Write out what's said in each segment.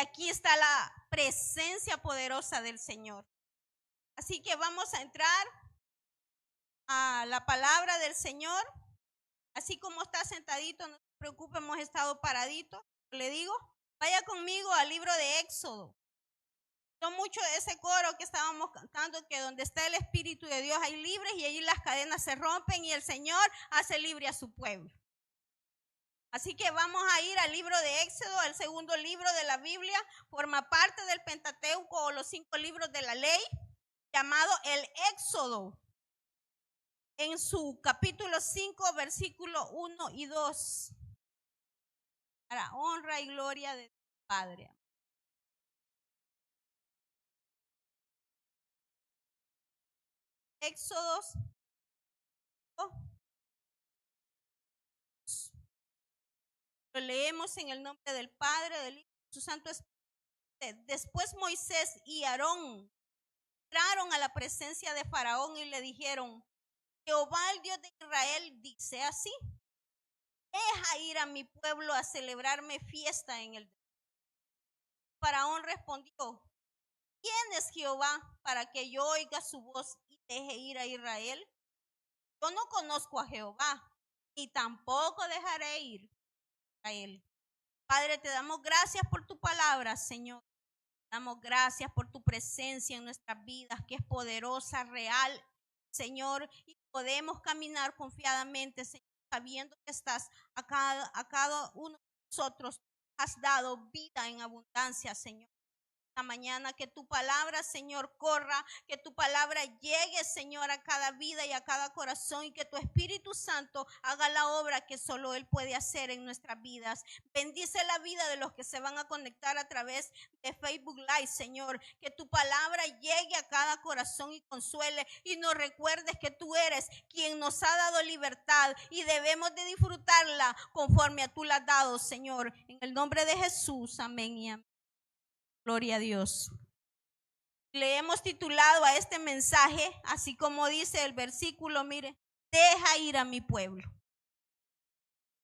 aquí está la presencia poderosa del Señor. Así que vamos a entrar a la palabra del Señor. Así como está sentadito, no se preocupe, hemos estado paraditos. Le digo, vaya conmigo al libro de Éxodo. No mucho de ese coro que estábamos cantando, que donde está el Espíritu de Dios hay libres y allí las cadenas se rompen y el Señor hace libre a su pueblo. Así que vamos a ir al libro de Éxodo, el segundo libro de la Biblia, forma parte del Pentateuco o los 5 libros de la ley, llamado el Éxodo. En su capítulo 5, versículo 1 y 2, para honra y gloria de Dios Padre. Éxodo. Lo leemos en el nombre del Padre, del Hijo y de su Santo Espíritu. Después Moisés y Aarón entraron a la presencia de Faraón y le dijeron: Jehová, el Dios de Israel, dice así: deja ir a mi pueblo a celebrarme fiesta en el desierto. Faraón respondió: ¿quién es Jehová para que yo oiga su voz y deje ir a Israel? Yo no conozco a Jehová, ni tampoco dejaré ir a Israel. Padre, te damos gracias por tu palabra, Señor. Te damos gracias por tu presencia en nuestras vidas, que es poderosa, real, Señor, y podemos caminar confiadamente, Señor, sabiendo que estás a cada uno de nosotros. Has dado vida en abundancia, Señor. Esta mañana que tu palabra, Señor, corra, que tu palabra llegue, Señor, a cada vida y a cada corazón, y que tu Espíritu Santo haga la obra que solo Él puede hacer en nuestras vidas. Bendice la vida de los que se van a conectar a través de Facebook Live, Señor, que tu palabra llegue a cada corazón y consuele, y nos recuerdes que tú eres quien nos ha dado libertad y debemos de disfrutarla conforme a tú la has dado, Señor. En el nombre de Jesús, amén y amén. Gloria a Dios. Le hemos titulado a este mensaje, así como dice el versículo, mire, deja ir a mi pueblo.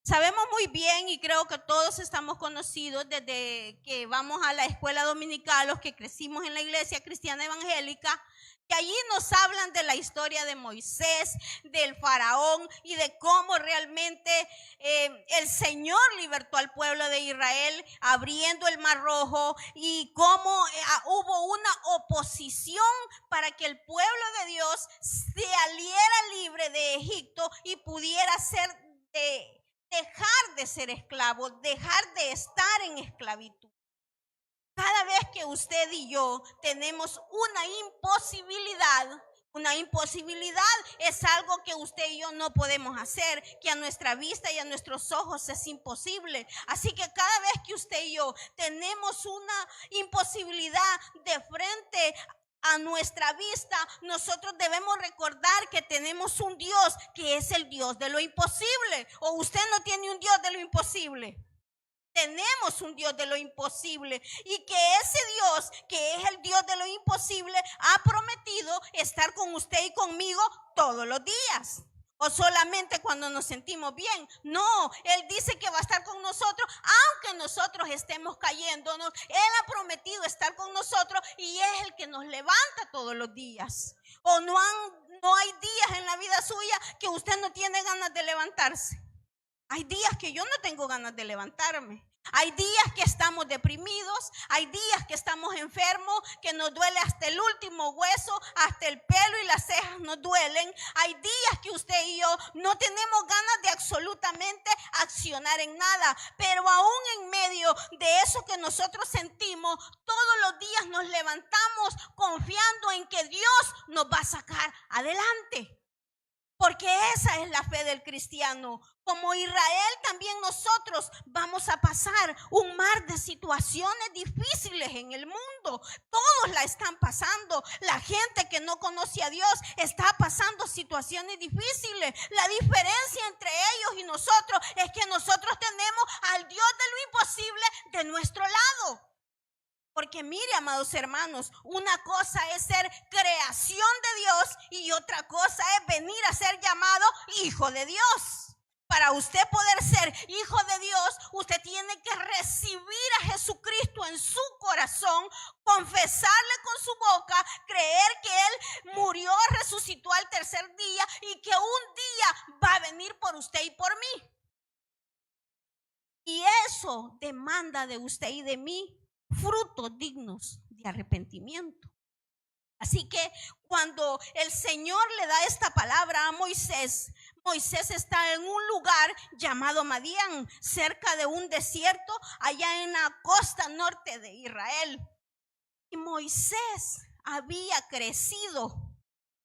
Sabemos muy bien, y creo que todos estamos conocidos desde que vamos a la escuela dominical, los que crecimos en la iglesia cristiana evangélica, que allí nos hablan de la historia de Moisés, del faraón y de cómo realmente el Señor libertó al pueblo de Israel abriendo el Mar Rojo, y cómo hubo una oposición para que el pueblo de Dios saliera libre de Egipto y pudiera dejar de ser esclavo, dejar de estar en esclavitud. Cada vez que usted y yo tenemos una imposibilidad es algo que usted y yo no podemos hacer, que a nuestra vista y a nuestros ojos es imposible. Así que cada vez que usted y yo tenemos una imposibilidad de frente a nuestra vista, nosotros debemos recordar que tenemos un Dios que es el Dios de lo imposible. ¿O usted no tiene un Dios de lo imposible? Tenemos un Dios de lo imposible, y que ese Dios, que es el Dios de lo imposible, ha prometido estar con usted y conmigo todos los días. O solamente cuando nos sentimos bien. No, Él dice que va a estar con nosotros aunque nosotros estemos cayéndonos. Él ha prometido estar con nosotros y es el que nos levanta todos los días. O no hay días en la vida suya que usted no tiene ganas de levantarse. Hay días que yo no tengo ganas de levantarme. Hay días que estamos deprimidos, hay días que estamos enfermos, que nos duele hasta el último hueso, hasta el pelo y las cejas nos duelen. Hay días que usted y yo no tenemos ganas de absolutamente accionar en nada, pero aún en medio de eso que nosotros sentimos, todos los días nos levantamos confiando en que Dios nos va a sacar adelante. Porque esa es la fe del cristiano. Como Israel, también nosotros vamos a pasar un mar de situaciones difíciles en el mundo. Todos la están pasando. La gente que no conoce a Dios está pasando situaciones difíciles. La diferencia entre ellos y nosotros es que nosotros tenemos al Dios de lo imposible de nuestro lado. Porque mire, amados hermanos, una cosa es ser creación de Dios y otra cosa es venir a ser llamado hijo de Dios. Para usted poder ser hijo de Dios, usted tiene que recibir a Jesucristo en su corazón, confesarle con su boca, creer que Él murió, resucitó al tercer día y que un día va a venir por usted y por mí. Y eso demanda de usted y de mí frutos dignos de arrepentimiento. Así que cuando el Señor le da esta palabra a Moisés, Moisés está en un lugar llamado Madián, cerca de un desierto, allá en la costa norte de Israel. Y Moisés había crecido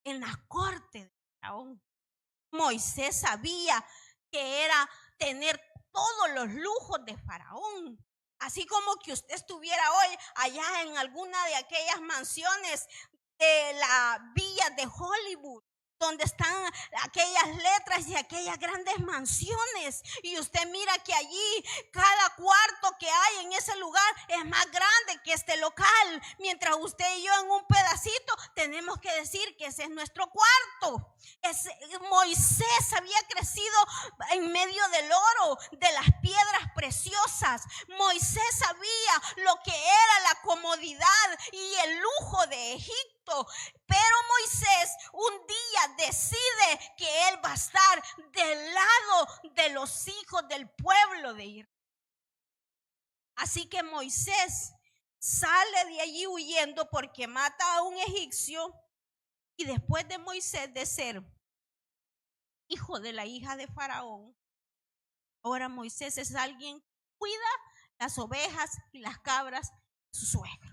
en la corte de Faraón. Moisés sabía que era tener todos los lujos de Faraón. Así como que usted estuviera hoy allá en alguna de aquellas mansiones de la villa de Hollywood, donde están aquellas letras y aquellas grandes mansiones, y usted mira que allí cada cuarto que hay en ese lugar es más grande que este local, mientras usted y yo en un pedacito tenemos que decir que ese es nuestro cuarto. Moisés había crecido en medio del oro, de las piedras preciosas. Moisés sabía lo que era la comodidad y el lujo de Egipto. Pero Moisés un día decide que él va a estar del lado de los hijos del pueblo de Israel. Así que Moisés sale de allí huyendo porque mata a un egipcio. Y después de Moisés de ser hijo de la hija de Faraón, ahora Moisés es alguien que cuida las ovejas y las cabras de su suegro.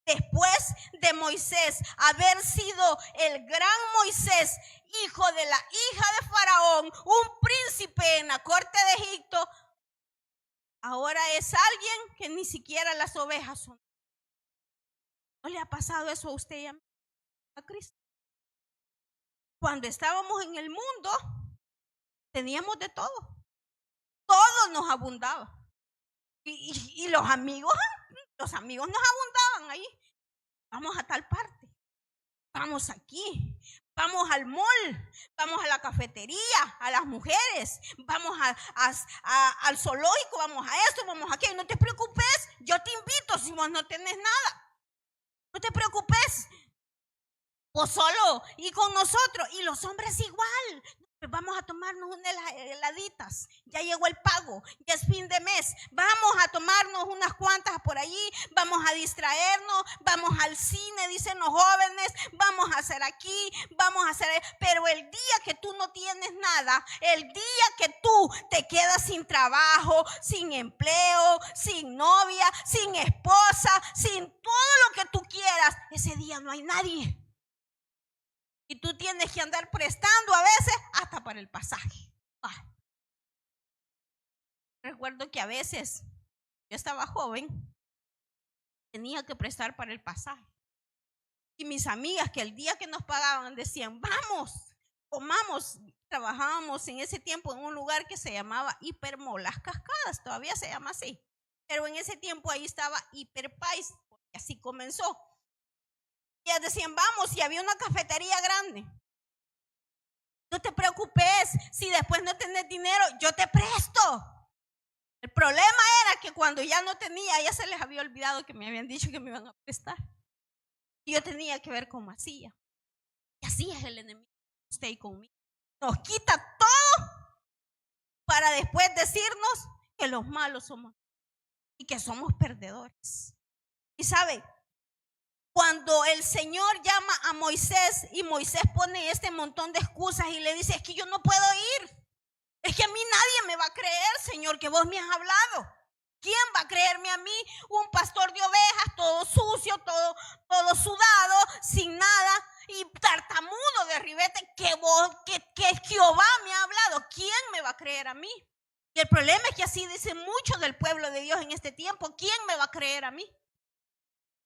Después de Moisés haber sido el gran Moisés, hijo de la hija de Faraón, un príncipe en la corte de Egipto, ahora es alguien que ni siquiera las ovejas son. ¿No le ha pasado eso a usted y a mí? A Cristo. Cuando estábamos en el mundo, teníamos de todo. Todo nos abundaba. Y los amigos nos abundaban ahí. Vamos a tal parte, vamos aquí, vamos al mall, vamos a la cafetería, a las mujeres, vamos al zoológico, vamos a esto, vamos a aquello. No te preocupes, yo te invito si vos no tenés nada. No te preocupes, vos solo y con nosotros. Y los hombres igual. Vamos a tomarnos unas heladitas, ya llegó el pago, ya es fin de mes, vamos a tomarnos unas cuantas por allí, vamos a distraernos, vamos al cine, dicen los jóvenes, vamos a hacer aquí, vamos a hacer, pero el día que tú no tienes nada, el día que tú te quedas sin trabajo, sin empleo, sin novia, sin esposa, sin todo lo que tú quieras, ese día no hay nadie. Y tú tienes que andar prestando a veces hasta para el pasaje. Recuerdo que a veces yo estaba joven, tenía que prestar para el pasaje. Y mis amigas que el día que nos pagaban decían, vamos, comamos. Trabajábamos en ese tiempo en un lugar que se llamaba Hipermall Las Cascadas, todavía se llama así. Pero en ese tiempo ahí estaba Hiperpais, porque así comenzó. Y decían, vamos, y había una cafetería grande. No te preocupes, si después no tenés dinero, yo te presto. El problema era que cuando ya no tenía, ya se les había olvidado que me habían dicho que me iban a prestar. Y yo tenía que ver cómo hacía. Y así es el enemigo, usted y conmigo. Nos quita todo para después decirnos que los malos somos y que somos perdedores. Y sabe, cuando el Señor llama a Moisés y Moisés pone este montón de excusas y le dice, es que yo no puedo ir, es que a mí nadie me va a creer, Señor, que vos me has hablado. ¿Quién va a creerme a mí, un pastor de ovejas, todo sucio, todo sudado, sin nada y tartamudo de ribete, que Jehová me ha hablado? ¿Quién me va a creer a mí? Y el problema es que así dice mucho del pueblo de Dios en este tiempo. ¿Quién me va a creer a mí?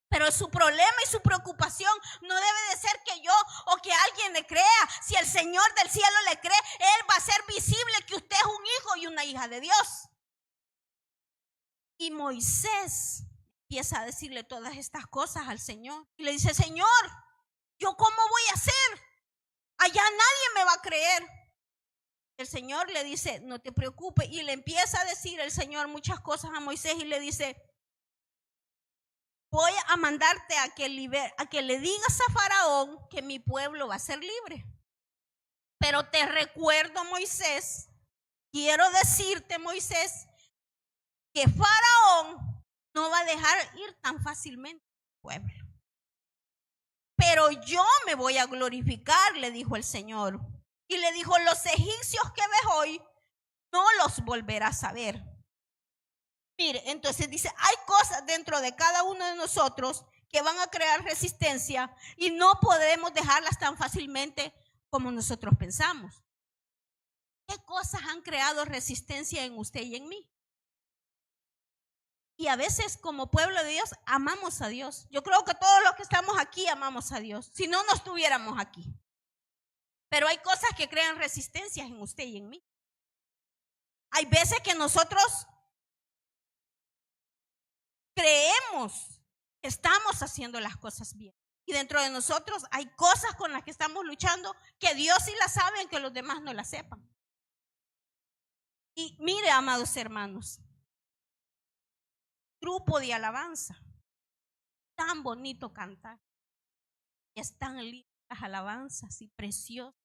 Pero su problema y su preocupación no debe de ser que yo o que alguien le crea. Si el Señor del cielo le cree, Él va a hacer visible que usted es un hijo y una hija de Dios. Y Moisés empieza a decirle todas estas cosas al Señor. Y le dice, Señor, ¿yo cómo voy a hacer? Allá nadie me va a creer. El Señor le dice, no te preocupes. Y le empieza a decir el Señor muchas cosas a Moisés y le dice, a mandarte a que le digas a Faraón que mi pueblo va a ser libre. Pero te recuerdo, Moisés, quiero decirte, Moisés, que Faraón no va a dejar ir tan fácilmente al pueblo. Pero yo me voy a glorificar, le dijo el Señor. Y le dijo, los egipcios que ves hoy, no los volverás a ver. Mire, entonces dice, hay cosas dentro de cada uno de nosotros que van a crear resistencia y no podemos dejarlas tan fácilmente como nosotros pensamos. ¿Qué cosas han creado resistencia en usted y en mí? Y a veces como pueblo de Dios amamos a Dios. Yo creo que todos los que estamos aquí amamos a Dios. Si no, no estuviéramos aquí. Pero hay cosas que crean resistencias en usted y en mí. Hay veces que nosotros creemos que estamos haciendo las cosas bien. Y dentro de nosotros hay cosas con las que estamos luchando que Dios sí las sabe, aunque los demás no las sepan. Y mire, amados hermanos, grupo de alabanza, tan bonito cantar. Y están lindas las alabanzas y preciosas.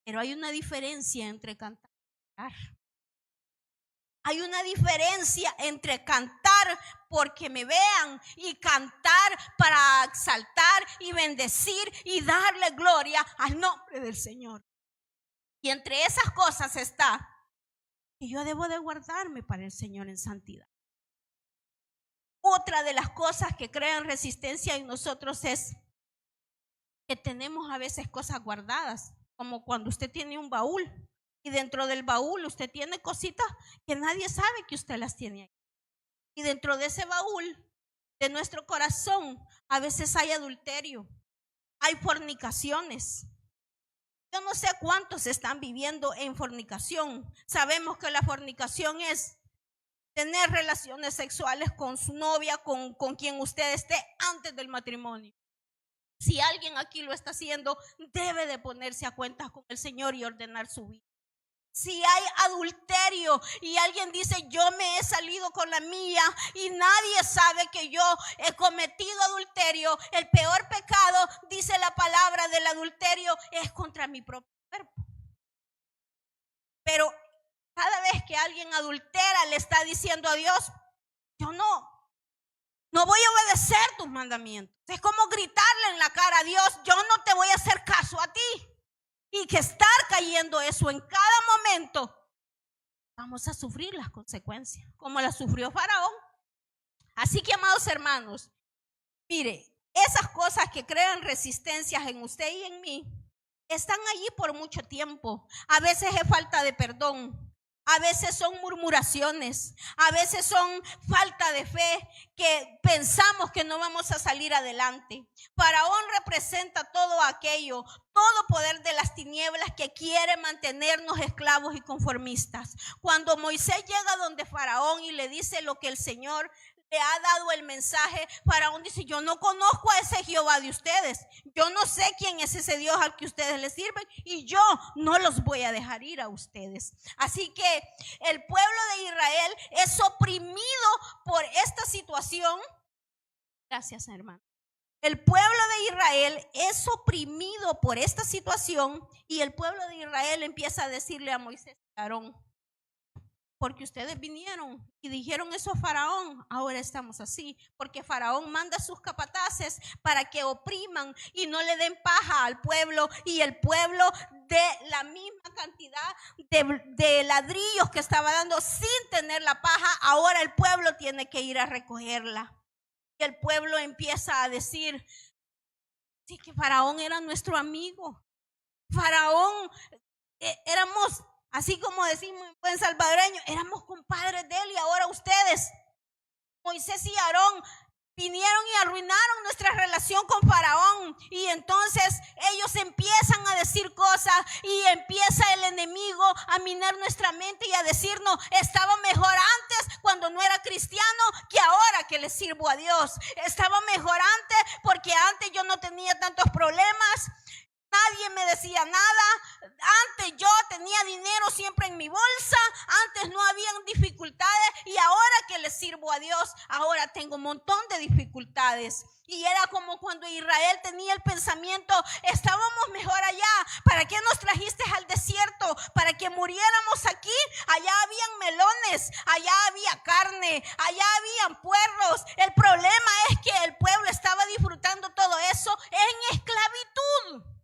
Pero hay una diferencia entre cantar y orar. Hay una diferencia entre cantar porque me vean y cantar para exaltar y bendecir y darle gloria al nombre del Señor. Y entre esas cosas está que yo debo de guardarme para el Señor en santidad. Otra de las cosas que crean resistencia en nosotros es que tenemos a veces cosas guardadas, como cuando usted tiene un baúl. Y dentro del baúl usted tiene cositas que nadie sabe que usted las tiene ahí. Y dentro de ese baúl de nuestro corazón a veces hay adulterio, hay fornicaciones. Yo no sé cuántos están viviendo en fornicación. Sabemos que la fornicación es tener relaciones sexuales con su novia, con quien usted esté antes del matrimonio. Si alguien aquí lo está haciendo, debe de ponerse a cuentas con el Señor y ordenar su vida. Si hay adulterio y alguien dice yo me he salido con la mía y nadie sabe que yo he cometido adulterio, el peor pecado, dice la palabra del adulterio, es contra mi propio cuerpo. Pero cada vez que alguien adultera le está diciendo a Dios, yo no voy a obedecer tus mandamientos. Es como gritarle en la cara a Dios, yo no te voy a hacer caso a ti. Y que estar cayendo eso en cada momento, vamos a sufrir las consecuencias, como las sufrió Faraón. Así que, amados hermanos, mire, esas cosas que crean resistencias en usted y en mí, están allí por mucho tiempo. A veces es falta de perdón. A veces son murmuraciones, a veces son falta de fe, que pensamos que no vamos a salir adelante. Faraón representa todo aquello, todo poder de las tinieblas que quiere mantenernos esclavos y conformistas. Cuando Moisés llega donde Faraón y le dice lo que el Señor le ha dado el mensaje, Faraón dice, yo no conozco a ese Jehová de ustedes, yo no sé quién es ese Dios al que ustedes le sirven y yo no los voy a dejar ir a ustedes. Así que el pueblo de Israel es oprimido por esta situación. Gracias, hermano. El pueblo de Israel es oprimido por esta situación y el pueblo de Israel empieza a decirle a Moisés y a Aarón, porque ustedes vinieron y dijeron eso a Faraón, ahora estamos así, porque Faraón manda a sus capataces para que opriman y no le den paja al pueblo, y el pueblo de la misma cantidad de ladrillos que estaba dando sin tener la paja, ahora el pueblo tiene que ir a recogerla. Y el pueblo empieza a decir, sí, que Faraón era nuestro amigo, Faraón éramos, así como decimos en buen salvadoreño, éramos compadres de él y ahora ustedes, Moisés y Aarón, vinieron y arruinaron nuestra relación con Faraón. Y entonces ellos empiezan a decir cosas y empieza el enemigo a minar nuestra mente y a decirnos, estaba mejor antes cuando no era cristiano que ahora que le sirvo a Dios. Estaba mejor antes porque antes yo no tenía tantos problemas. Nadie me decía nada. Antes yo tenía dinero siempre en mi bolsa. Antes no habían dificultades. Y ahora que le sirvo a Dios, ahora tengo un montón de dificultades. Y era como cuando Israel tenía el pensamiento, estábamos mejor allá. ¿Para qué nos trajiste al desierto? ¿Para que muriéramos aquí? Allá habían melones, allá había carne, allá habían puerros. El problema es que el pueblo estaba disfrutando todo eso en esclavitud.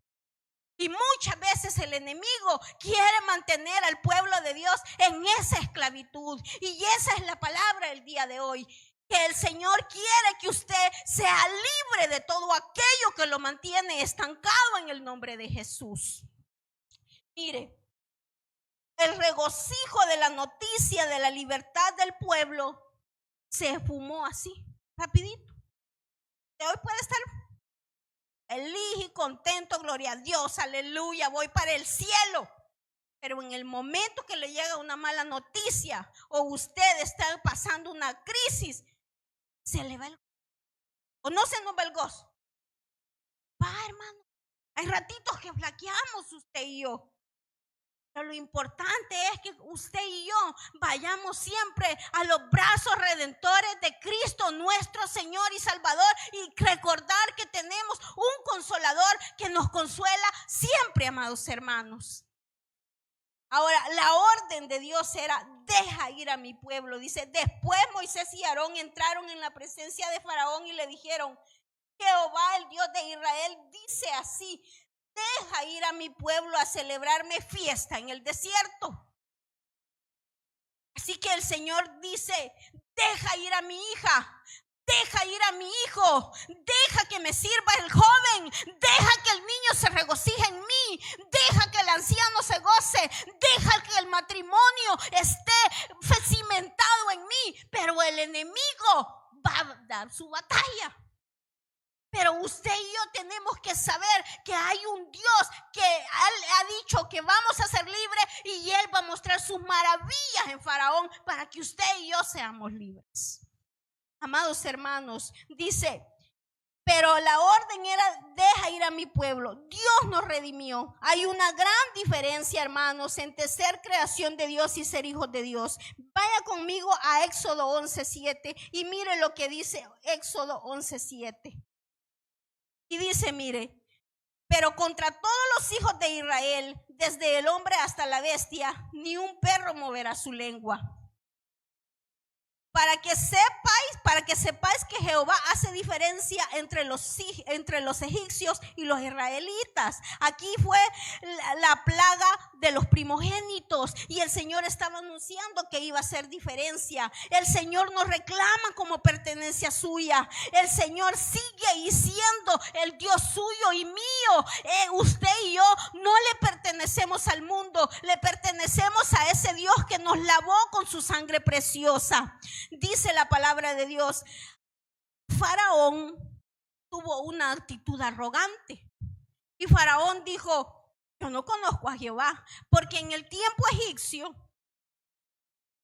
Y muchas veces el enemigo quiere mantener al pueblo de Dios en esa esclavitud. Y esa es la palabra del día de hoy. Que el Señor quiere que usted sea libre de todo aquello que lo mantiene estancado en el nombre de Jesús. Mire, el regocijo de la noticia de la libertad del pueblo se esfumó así, rapidito. De hoy puede estar feliz y contento, gloria a Dios, aleluya, voy para el cielo. Pero en el momento que le llega una mala noticia o usted está pasando una crisis, se le va el gozo. O no se nos va el gozo. Va, hermano. Hay ratitos que flaqueamos usted y yo. Pero lo importante es que usted y yo vayamos siempre a los brazos redentores de Cristo, nuestro Señor y Salvador, y recordar que tenemos un consolador que nos consuela siempre, amados hermanos. Ahora, la orden de Dios era, deja ir a mi pueblo. Dice, después Moisés y Aarón entraron en la presencia de Faraón y le dijeron, Jehová, el Dios de Israel, dice así, deja ir a mi pueblo a celebrarme fiesta en el desierto. Así que el Señor dice, deja ir a mi hija, deja ir a mi hijo, deja que me sirva el joven, deja que el niño se regocije en mí, deja que el anciano se goce, deja que el matrimonio esté cimentado en mí, pero el enemigo va a dar su batalla. Pero usted y yo tenemos que saber que hay un Dios que ha dicho que vamos a ser libres y Él va a mostrar sus maravillas en Faraón para que usted y yo seamos libres. Amados hermanos, dice, pero la orden era, deja ir a mi pueblo. Dios nos redimió. Hay una gran diferencia, hermanos, entre ser creación de Dios y ser hijos de Dios. Vaya conmigo a Éxodo 11:7 y mire lo que dice Éxodo 11:7. Y dice, mire, pero contra todos los hijos de Israel, desde el hombre hasta la bestia, ni un perro moverá su lengua. Para que sepáis que Jehová hace diferencia entre los egipcios y los israelitas. Aquí fue la plaga de los primogénitos y el Señor estaba anunciando que iba a hacer diferencia. El Señor nos reclama como pertenencia suya. El Señor sigue siendo el Dios suyo y mío. Usted y yo no le pertenecemos al mundo, le pertenecemos a ese Dios que nos lavó con su sangre preciosa. Dice la palabra de Dios, Faraón tuvo una actitud arrogante y Faraón dijo, yo no conozco a Jehová, porque en el tiempo egipcio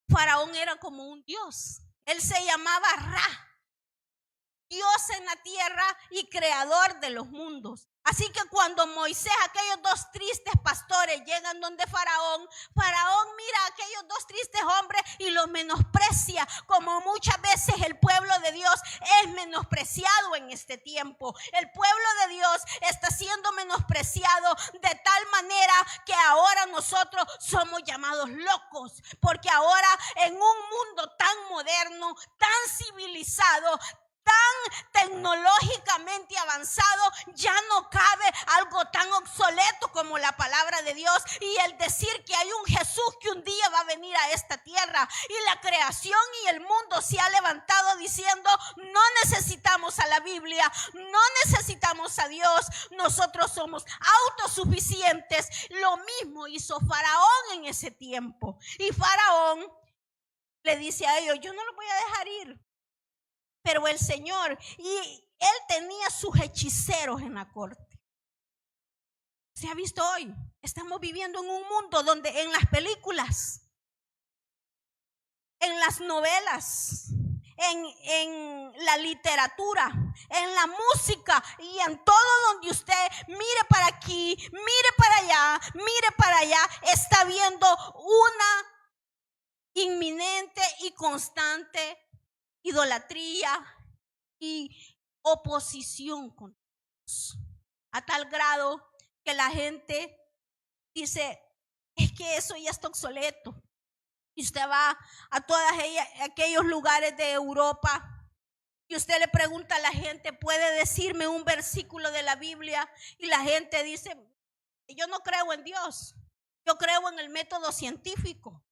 Faraón era como un dios. Él se llamaba Ra, Dios en la tierra y creador de los mundos. Así que cuando Moisés, aquellos dos tristes pastores llegan donde Faraón mira a aquellos dos tristes hombres y los menosprecia, como muchas veces el pueblo de Dios es menospreciado en este tiempo. El pueblo de Dios está siendo menospreciado de tal manera que ahora nosotros somos llamados locos, porque ahora en un mundo tan moderno, tan civilizado, tan tecnológicamente avanzado, ya no cabe algo tan obsoleto como la palabra de Dios y el decir que hay un Jesús que un día va a venir a esta tierra. Y la creación y el mundo se ha levantado diciendo, no necesitamos a la Biblia, no necesitamos a Dios, nosotros somos autosuficientes. Lo mismo hizo Faraón en ese tiempo. Y Faraón le dice a ellos, yo no los voy a dejar ir. Pero el Señor, y él tenía sus hechiceros en la corte. ¿Se ha visto hoy? Estamos viviendo en un mundo donde en las películas, en las novelas, en la literatura, en la música y en todo donde usted mire para aquí, mire para allá, está viendo una inminente y constante idolatría y oposición con Dios, a tal grado que la gente dice, es que eso ya está obsoleto. Y usted va a todos aquellos lugares de Europa y usted le pregunta a la gente, ¿puede decirme un versículo de la Biblia? Y la gente dice, yo no creo en Dios, yo creo en el método científico.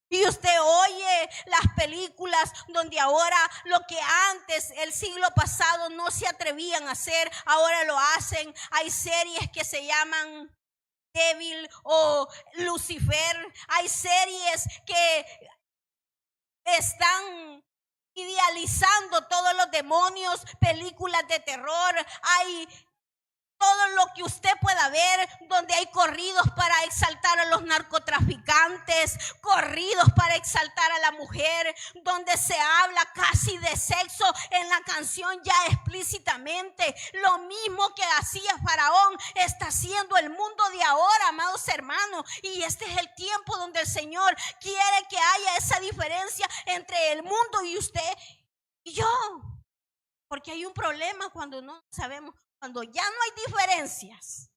Y usted oye las películas donde ahora lo que antes, el siglo pasado, no se atrevían a hacer, ahora lo hacen. Hay series que se llaman Devil o Lucifer. Hay series que están idealizando todos los demonios, películas de terror. Hay todo lo que usted pueda ver, donde hay corridos para exaltar a los narcotraficantes, corridos para exaltar a la mujer, donde se habla casi de sexo en la canción ya explícitamente. Lo mismo que hacía Faraón está haciendo el mundo de ahora, amados hermanos. Y este es el tiempo donde el Señor quiere que haya esa diferencia entre el mundo y usted y yo. Porque hay un problema cuando no sabemos. Cuando ya no hay diferencias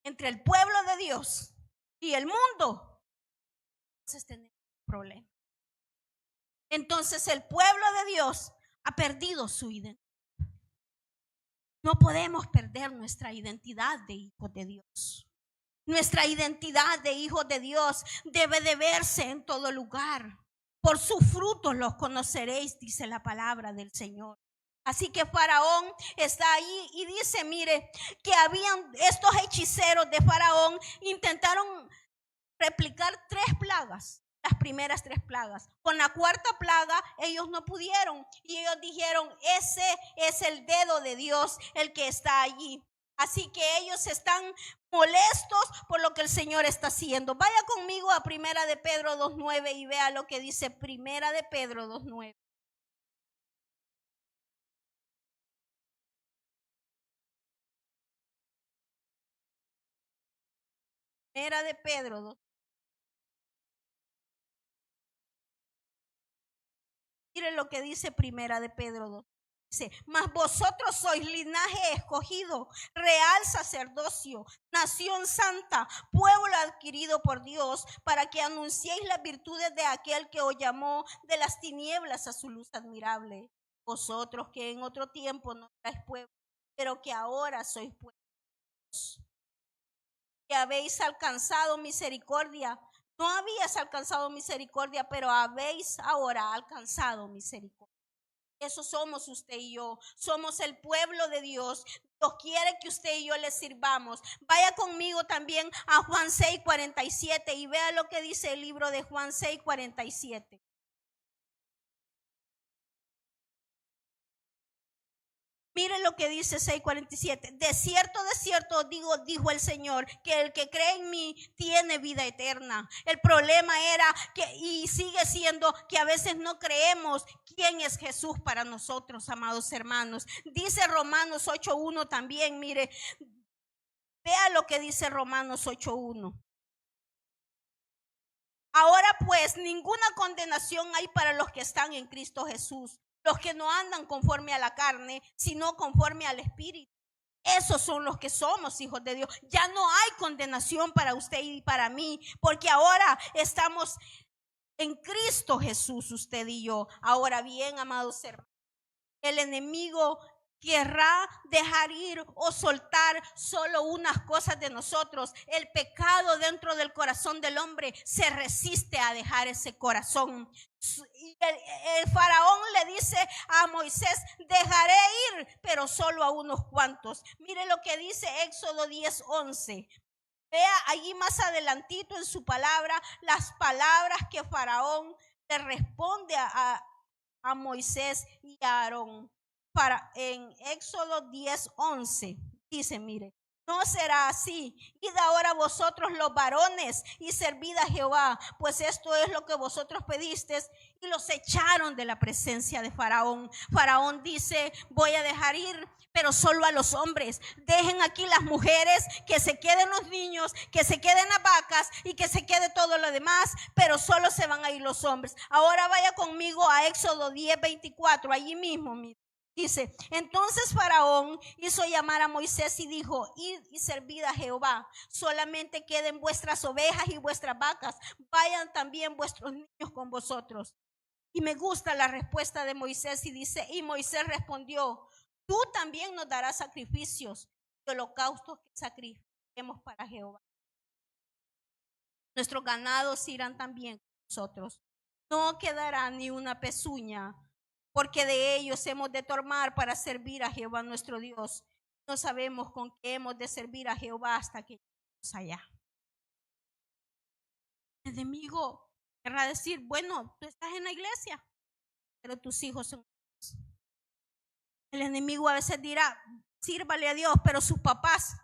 entre el pueblo de Dios y el mundo, entonces tenemos un problema. Entonces el pueblo de Dios ha perdido su identidad. No podemos perder nuestra identidad de hijos de Dios. Nuestra identidad de hijos de Dios debe de verse en todo lugar. Por sus frutos los conoceréis, dice la palabra del Señor. Así que Faraón está ahí y dice, mire, que habían estos hechiceros de Faraón, intentaron replicar 3 plagas, las primeras 3 plagas. Con la 4ª plaga ellos no pudieron y ellos dijeron, ese es el dedo de Dios el que está allí. Así que ellos están molestos por lo que el Señor está haciendo. Vaya conmigo a 1 de Pedro 2:9 y vea lo que dice 1 de Pedro 2:9. Primera de Pedro 2. Mire lo que dice Primera de Pedro 2. Dice, mas vosotros sois linaje escogido, real sacerdocio, nación santa, pueblo adquirido por Dios, para que anunciéis las virtudes de aquel que os llamó de las tinieblas a su luz admirable. Vosotros que en otro tiempo no erais pueblo, pero que ahora sois pueblo, que habéis alcanzado misericordia. No habías alcanzado misericordia, pero habéis ahora alcanzado misericordia. Eso somos usted y yo. Somos el pueblo de Dios. Dios quiere que usted y yo le sirvamos. Vaya conmigo también a Juan 6:47 y vea lo que dice el libro de Juan 6:47. Mire lo que dice 6:47. De cierto os digo, dijo el Señor, que el que cree en mí tiene vida eterna. El problema era que, y sigue siendo, que a veces no creemos quién es Jesús para nosotros, amados hermanos. Dice Romanos 8:1 también, mire, vea lo que dice Romanos 8:1. Ahora pues, ninguna condenación hay para los que están en Cristo Jesús. Los que no andan conforme a la carne, sino conforme al Espíritu. Esos son los que somos hijos de Dios. Ya no hay condenación para usted y para mí, porque ahora estamos en Cristo Jesús, usted y yo. Ahora bien, amados hermanos, el enemigo querrá dejar ir o soltar solo unas cosas de nosotros. El pecado dentro del corazón del hombre se resiste a dejar ese corazón. Y el faraón le dice a Moisés, dejaré ir, pero solo a unos cuantos. Mire lo que dice Éxodo 10:11. Vea allí más adelantito en su palabra las palabras que Faraón le responde a Moisés y a Aarón. En Éxodo 10:11 dice, mire, No será así. Id ahora vosotros los varones y servid a Jehová, pues esto es lo que vosotros pedisteis. Y los echaron de la presencia de Faraón. Faraón dice: voy a dejar ir, pero solo a los hombres. Dejen aquí las mujeres, que se queden los niños, que se queden las vacas y que se quede todo lo demás, pero solo se van a ir los hombres. Ahora vaya conmigo a Éxodo 10:24, allí mismo, mire. Dice: entonces Faraón hizo llamar a Moisés y dijo: id y servid a Jehová, solamente queden vuestras ovejas y vuestras vacas, vayan también vuestros niños con vosotros. Y me gusta la respuesta de Moisés, y dice: y Moisés respondió: tú también nos darás sacrificios y holocaustos que sacrifiquemos para Jehová. Nuestros ganados irán también con nosotros. No quedará ni una pezuña, porque de ellos hemos de tomar para servir a Jehová nuestro Dios. No sabemos con qué hemos de servir a Jehová hasta que lleguemos allá. El enemigo querrá decir: bueno, tú estás en la iglesia, pero tus hijos son. El enemigo a veces dirá: sírvale a Dios, pero sus papás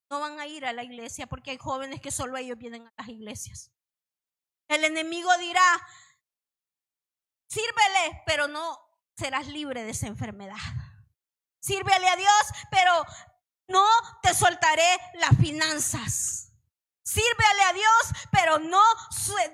no van a ir a la iglesia, porque hay jóvenes que solo ellos vienen a las iglesias. El enemigo dirá: sírvele, pero no serás libre de esa enfermedad. Sírvele a Dios, pero no te soltaré las finanzas. Sírvele a Dios, pero no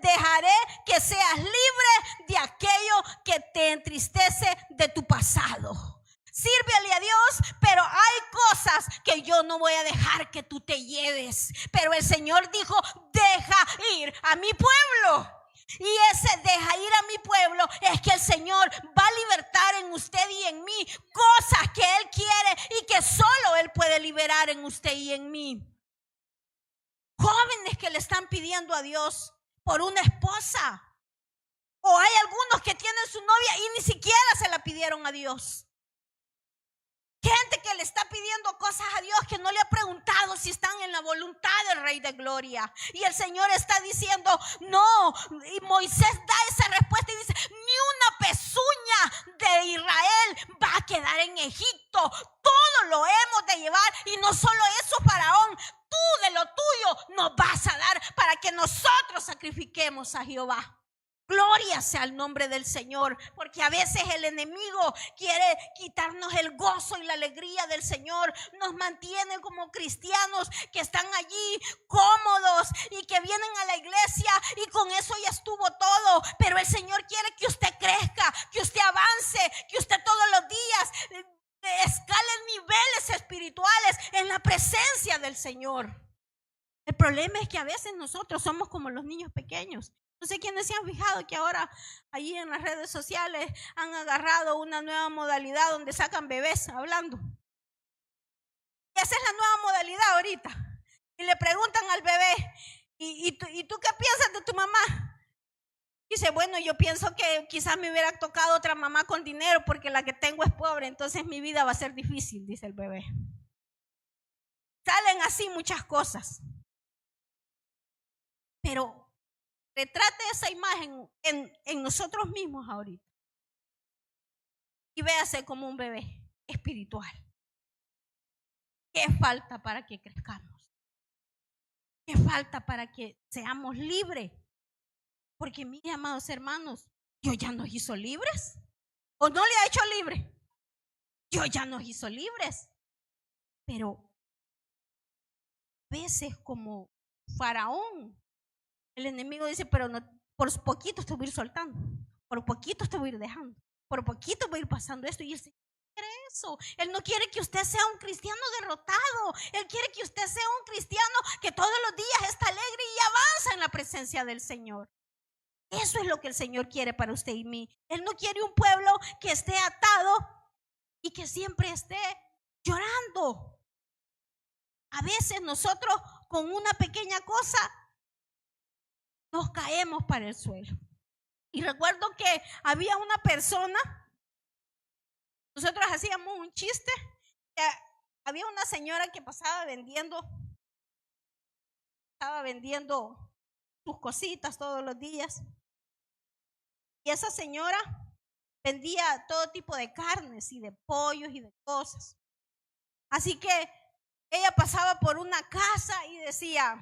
dejaré que seas libre de aquello que te entristece de tu pasado. Sírvele a Dios, pero hay cosas que yo no voy a dejar que tú te lleves. Pero el Señor dijo: deja ir a mi pueblo. Y ese deja ir a mi pueblo es que el Señor va a libertar en usted y en mí cosas que Él quiere y que solo Él puede liberar en usted y en mí. Jóvenes que le están pidiendo a Dios por una esposa, o hay algunos que tienen su novia y ni siquiera se la pidieron a Dios. Gente que le está pidiendo cosas a Dios que no le ha preguntado si están en la voluntad del Rey de Gloria. Y el Señor está diciendo: no. Y Moisés da esa respuesta y dice: ni una pezuña de Israel va a quedar en Egipto. Todo lo hemos de llevar. Y no solo eso, Faraón, tú de lo tuyo nos vas a dar para que nosotros sacrifiquemos a Jehová. Gloria sea el nombre del Señor, porque a veces el enemigo quiere quitarnos el gozo y la alegría del Señor. Nos mantiene como cristianos que están allí cómodos y que vienen a la iglesia y con eso ya estuvo todo. Pero el Señor quiere que usted crezca, que usted avance, que usted todos los días escale niveles espirituales en la presencia del Señor. El problema es que a veces nosotros somos como los niños pequeños. No sé quiénes se han fijado que ahora allí en las redes sociales han agarrado una nueva modalidad donde sacan bebés hablando. Y esa es la nueva modalidad ahorita. Y le preguntan al bebé: ¿y tú qué piensas de tu mamá? Dice: bueno, yo pienso que quizás me hubiera tocado otra mamá con dinero porque la que tengo es pobre, entonces mi vida va a ser difícil, dice el bebé. Salen así muchas cosas. Pero retrate esa imagen en nosotros mismos ahorita y véase como un bebé espiritual. ¿Qué falta para que crezcamos? ¿Qué falta para que seamos libres? Porque mire, amados hermanos, Dios ya nos hizo libres. ¿O no le ha hecho libre? Dios ya nos hizo libres. Pero a veces, como Faraón, el enemigo dice: pero no, por poquito te voy a ir soltando, por poquito te voy a ir dejando, por poquito voy a ir pasando esto. Y el Señor quiere eso. Él no quiere que usted sea un cristiano derrotado. Él quiere que usted sea un cristiano que todos los días está alegre y avanza en la presencia del Señor. Eso es lo que el Señor quiere para usted y mí. Él no quiere un pueblo que esté atado y que siempre esté llorando. A veces nosotros con una pequeña cosa nos caemos para el suelo. Y recuerdo que había una persona, nosotros hacíamos un chiste, que había una señora que estaba vendiendo sus cositas todos los días. Y esa señora vendía todo tipo de carnes y de pollos y de cosas. Así que ella pasaba por una casa y decía,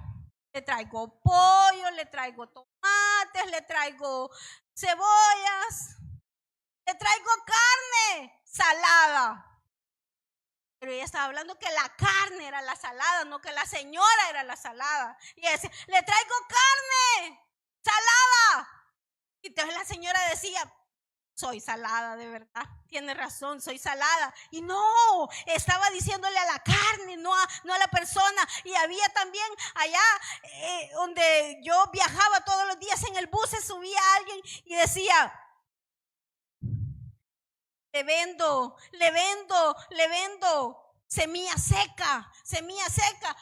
le traigo pollo, le traigo tomates, le traigo cebollas, le traigo carne salada. Pero ella estaba hablando que la carne era la salada, no que la señora era la salada. Y ella decía, le traigo carne salada. Y entonces la señora decía, soy salada, de verdad, tiene razón, soy salada. Y no, estaba diciéndole a la carne, no a la persona. Y había también allá donde yo viajaba todos los días en el bus, se subía alguien y decía, le vendo semilla seca,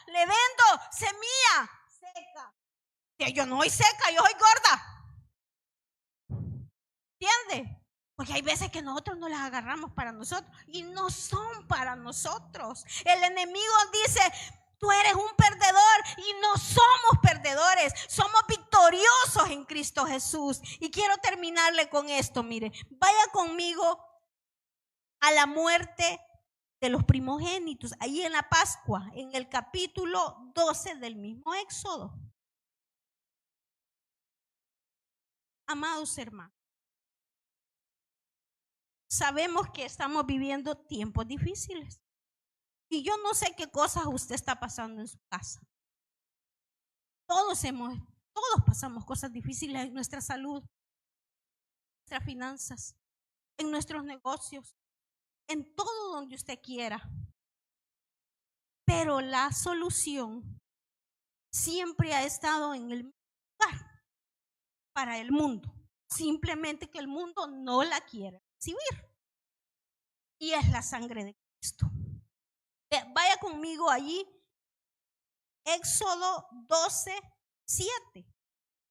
le vendo semilla seca. Y yo no soy seca, yo soy gorda. ¿Entiende? Porque hay veces que nosotros no las agarramos para nosotros y no son para nosotros. El enemigo dice, tú eres un perdedor y no somos perdedores, somos victoriosos en Cristo Jesús. Y quiero terminarle con esto, mire, vaya conmigo a la muerte de los primogénitos, ahí en la Pascua, en el capítulo 12 del mismo Éxodo. Amados hermanos, sabemos que estamos viviendo tiempos difíciles y yo no sé qué cosas usted está pasando en su casa. Todos pasamos cosas difíciles en nuestra salud, en nuestras finanzas, en nuestros negocios, en todo donde usted quiera. Pero la solución siempre ha estado en el mismo lugar para el mundo. Simplemente que el mundo no la quiere recibir. Y es la sangre de Cristo. Vaya conmigo allí, Éxodo 12:7,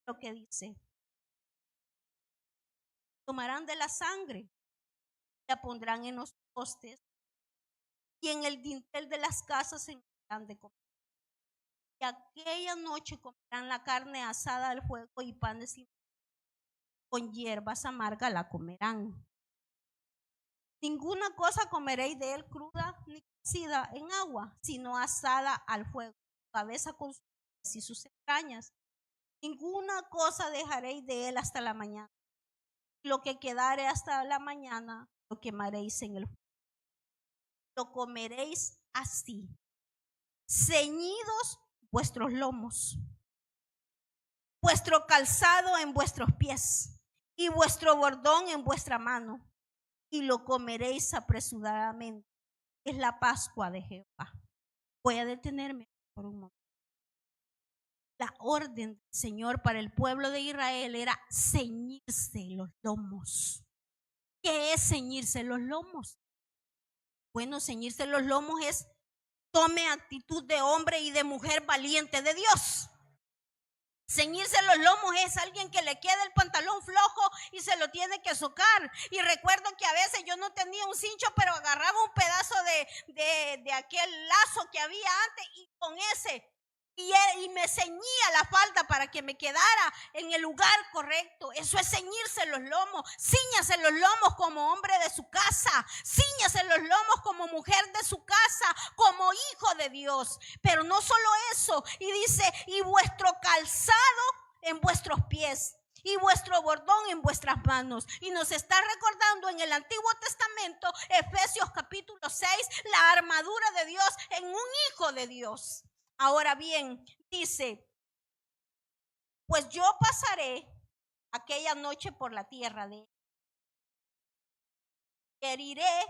lo que dice. Tomarán de la sangre, la pondrán en los postes y en el dintel de las casas se encargarán de comer. Y aquella noche comerán la carne asada al fuego y panes con hierbas amargas la comerán. Ninguna cosa comeréis de él cruda ni cocida en agua, sino asada al fuego, cabeza con sus pies y sus entrañas. Ninguna cosa dejaréis de él hasta la mañana. Lo que quedare hasta la mañana lo quemaréis en el fuego. Lo comeréis así, ceñidos vuestros lomos, vuestro calzado en vuestros pies y vuestro bordón en vuestra mano, y lo comeréis apresuradamente. Es la Pascua de Jehová. Voy a detenerme por un momento. La orden del Señor para el pueblo de Israel era ceñirse los lomos. ¿Qué es ceñirse los lomos? Bueno, ceñirse los lomos es tome actitud de hombre y de mujer valiente de Dios. Ceñirse los lomos es alguien que le queda el pantalón flojo y se lo tiene que socar. Y recuerdo que a veces yo no tenía un cincho, pero agarraba un pedazo de aquel lazo que había antes y con ese y me ceñía la falda para que me quedara en el lugar correcto. Eso es ceñirse los lomos. Cíñase los lomos como hombre de su casa, cíñase los lomos como mujer de su casa, como hijo de Dios. Pero no solo eso, y dice, y vuestro calzado en vuestros pies y vuestro bordón en vuestras manos. Y nos está recordando en el Antiguo Testamento, Efesios capítulo 6, la armadura de Dios en un hijo de Dios. Ahora bien, dice, pues yo pasaré aquella noche por la tierra de él. Heriré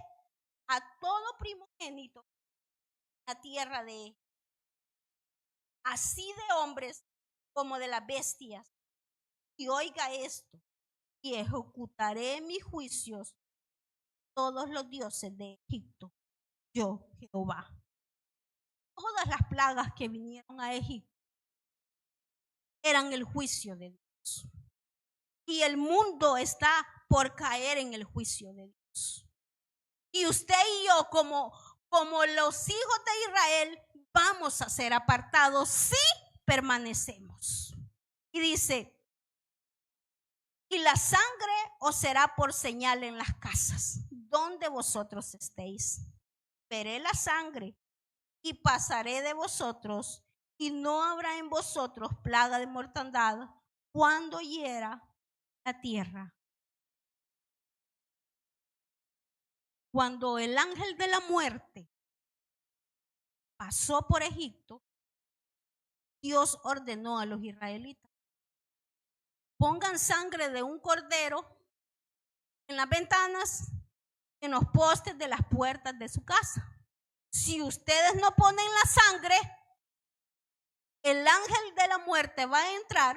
a todo primogénito en la tierra de él, así de hombres como de las bestias. Y oiga esto, y ejecutaré mis juicios todos los dioses de Egipto, yo Jehová. Todas las plagas que vinieron a Egipto eran el juicio de Dios. Y el mundo está por caer en el juicio de Dios. Y usted y yo, como los hijos de Israel, vamos a ser apartados si permanecemos. Y dice, y la sangre os será por señal en las casas donde vosotros estéis. Veré la sangre y pasaré de vosotros, y no habrá en vosotros plaga de mortandad cuando hiera la tierra. Cuando el ángel de la muerte pasó por Egipto, Dios ordenó a los israelitas: pongan sangre de un cordero en las ventanas, en los postes de las puertas de su casa. Si ustedes no ponen la sangre, el ángel de la muerte va a entrar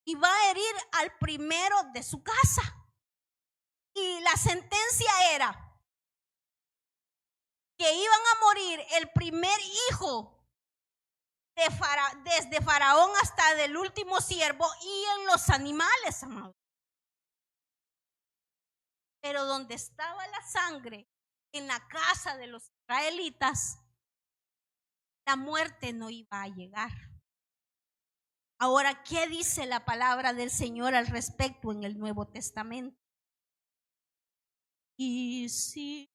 y va a herir al primero de su casa. Y la sentencia era que iban a morir el primer hijo desde Faraón hasta del último siervo y en los animales, amados. Pero donde estaba la sangre, en la casa de los israelitas, la muerte no iba a llegar. Ahora, ¿qué dice la palabra del Señor al respecto en el Nuevo Testamento? Y si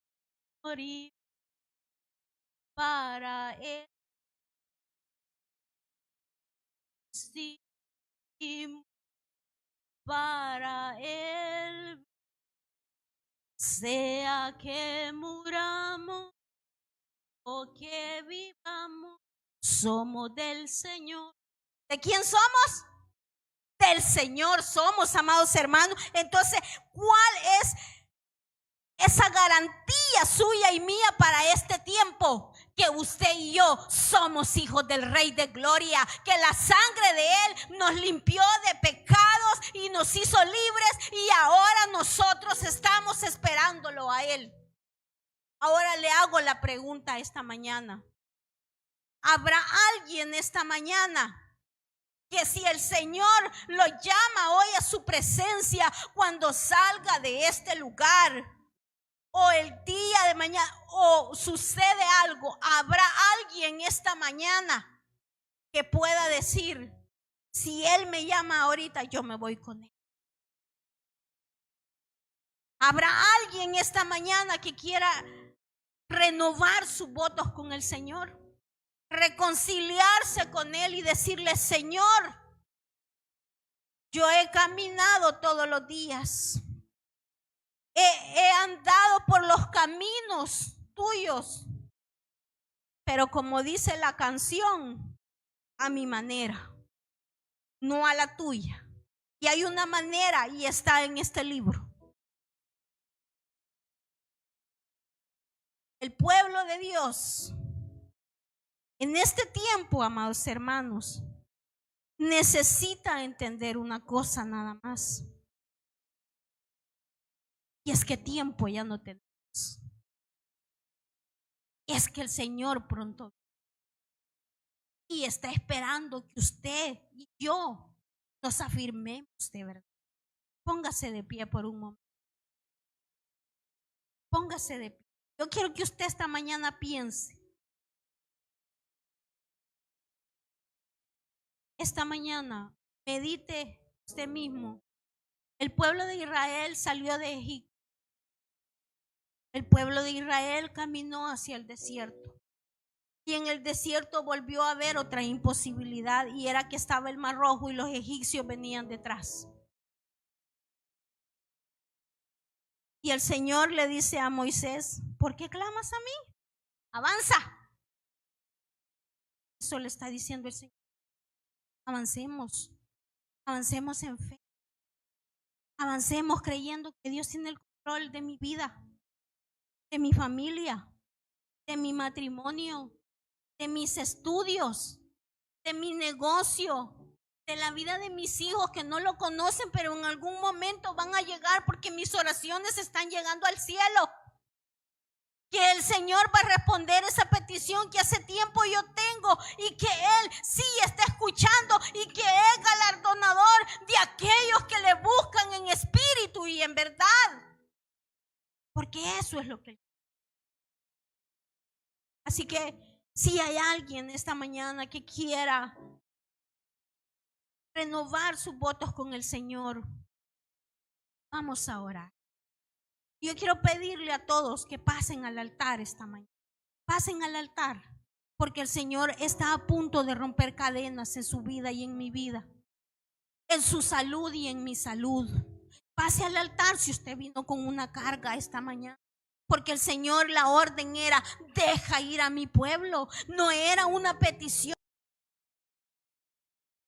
morir para él, si para él, sea que muramos o que vivamos, somos del Señor. ¿De quién somos? Del Señor somos, amados hermanos. Entonces, ¿cuál es esa garantía suya y mía para este tiempo? Que usted y yo somos hijos del Rey de Gloria, que la sangre de Él nos limpió de pecados y nos hizo libres, y ahora nosotros estamos esperándolo a Él. Ahora le hago la pregunta esta mañana: ¿habrá alguien esta mañana que si el Señor lo llama hoy a su presencia cuando salga de este lugar, o el día de mañana, o sucede algo, habrá alguien esta mañana que pueda decir: si Él me llama ahorita, yo me voy con Él? ¿Habrá alguien esta mañana que quiera renovar sus votos con el Señor, reconciliarse con Él y decirle: Señor, yo he caminado todos los días, he andado por los caminos tuyos, pero como dice la canción, a mi manera, no a la tuya? Y hay una manera, y está en este libro. El pueblo de Dios en este tiempo, amados hermanos, necesita entender una cosa nada más, y es que tiempo ya no tenemos. Es que el Señor pronto y está esperando que usted y yo nos afirmemos de verdad. Póngase de pie por un momento. Póngase de pie. Yo quiero que usted esta mañana piense. Esta mañana medite usted mismo. El pueblo de Israel salió de Egipto. El pueblo de Israel caminó hacia el desierto. Y en el desierto volvió a haber otra imposibilidad, y era que estaba el Mar Rojo y los egipcios venían detrás. Y el Señor le dice a Moisés: ¿por qué clamas a mí? Avanza. Eso le está diciendo el Señor. Avancemos. Avancemos en fe. Avancemos creyendo que Dios tiene el control de mi vida, de mi familia, de mi matrimonio, de mis estudios, de mi negocio, de la vida de mis hijos que no lo conocen, pero en algún momento van a llegar porque mis oraciones están llegando al cielo. Que el Señor va a responder esa petición que hace tiempo yo tengo, y que Él sí está escuchando, y que es galardonador de aquellos que le buscan en espíritu y en verdad. Porque eso es lo que... Así que si hay alguien esta mañana que quiera renovar sus votos con el Señor, vamos a orar. Yo quiero pedirle a todos que pasen al altar esta mañana. Pasen al altar. porque el Señor está a punto de romper cadenas en su vida y en mi vida, en su salud y en mi salud. Pase al altar si usted vino con una carga esta mañana, porque el Señor, la orden era: deja ir a mi pueblo. No era una petición